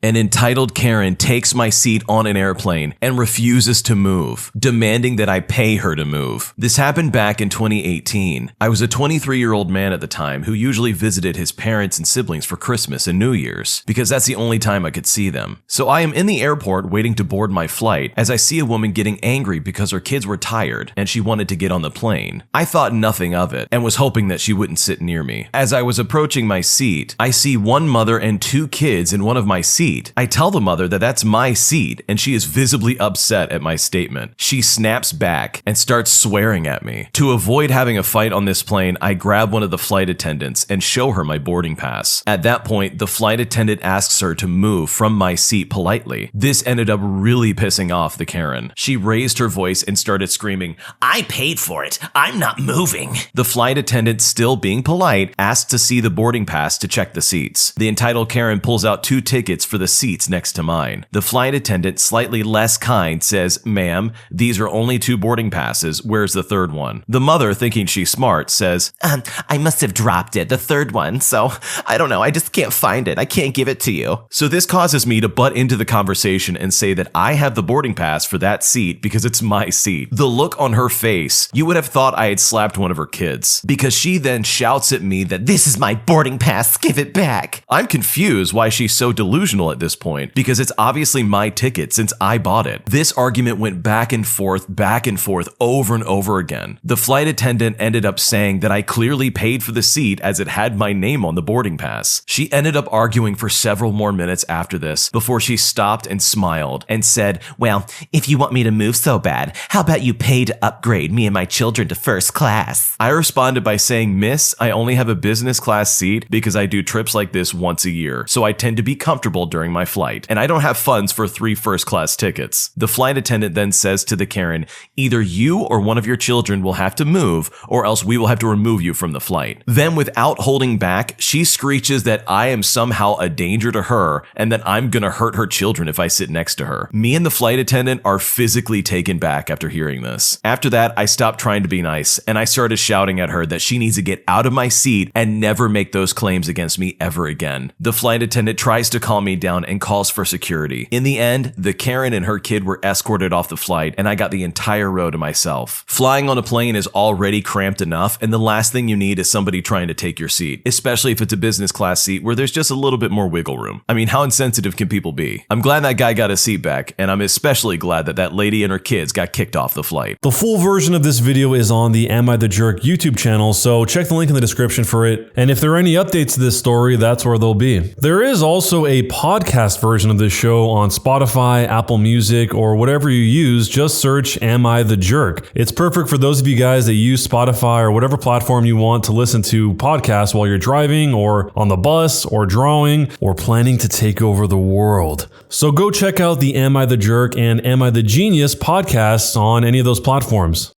An entitled Karen takes my seat on an airplane and refuses to move, demanding that I pay her to move. This happened back in 2018. I was a 23-year-old man at the time who usually visited his parents and siblings for Christmas and New Year's because that's the only time I could see them. So I am in the airport waiting to board my flight as I see a woman getting angry because her kids were tired and she wanted to get on the plane. I thought nothing of it and was hoping that she wouldn't sit near me. As I was approaching my seat, I see one mother and two kids in one of my seat. I tell the mother that that's my seat and she is visibly upset at my statement. She snaps back and starts swearing at me. To avoid having a fight on this plane, I grab one of the flight attendants and show her my boarding pass. At that point, the flight attendant asks her to move from my seat politely. This ended up really pissing off the Karen. She raised her voice and started screaming, "I paid for it. I'm not moving." The flight attendant, still being polite, asked to see the boarding pass to check the seats. The entitled Karen pulls out 2 tickets for the seats next to mine. The flight attendant, slightly less kind, says, "Ma'am, these are only 2 boarding passes. Where's the 3rd one?" The mother, thinking she's smart, says, I must have dropped it, the 3rd one, so I don't know, I just can't find it. I can't give it to you. So this causes me to butt into the conversation and say that I have the boarding pass for that seat because it's my seat. The look on her face, you would have thought I had slapped one of her kids, because she then shouts at me that this is my boarding pass, give it back. I'm confused why she's so delusional at this point, because it's obviously my ticket since I bought it. This argument went back and forth over and over again. The flight attendant ended up saying that I clearly paid for the seat as it had my name on the boarding pass. She ended up arguing for several more minutes after this before she stopped and smiled and said, "Well, if you want me to move so bad, how about you pay to upgrade me and my children to first class?" I responded by saying, "Miss, I only have a business class seat because I do trips like this once a year, so I tend to be comfortable during my flight, and I don't have funds for 3 first class tickets." The flight attendant then says to the Karen, "Either you or one of your children will have to move, or else we will have to remove you from the flight." Then, without holding back, she screeches that I am somehow a danger to her and that I'm gonna hurt her children if I sit next to her. Me and the flight attendant are physically taken back after hearing this. After that, I stopped trying to be nice and I started shouting at her that she needs to get out of my seat and never make those claims against me ever again. The flight attendant tries to calm me down and calls for security. In the end, the Karen and her kid were escorted off the flight and I got the entire row to myself. Flying on a plane is already cramped enough, and the last thing you need is somebody trying to take your seat, especially if it's a business class seat where there's just a little bit more wiggle room. I mean, how insensitive can people be? I'm glad that guy got his seat back, and I'm especially glad that that lady and her kids got kicked off the flight. The full version of this video is on the Am I the Jerk YouTube channel, so check the link in the description for it. And if there are any updates to this story, that's where they'll be. There is also a podcast version of this show on Spotify, Apple Music, or whatever you use. Just search Am I the Jerk. It's perfect for those of you guys that use Spotify or whatever platform you want to listen to podcasts while you're driving or on the bus or drawing or planning to take over the world. So go check out the Am I the Jerk and Am I the Genius podcasts on any of those platforms.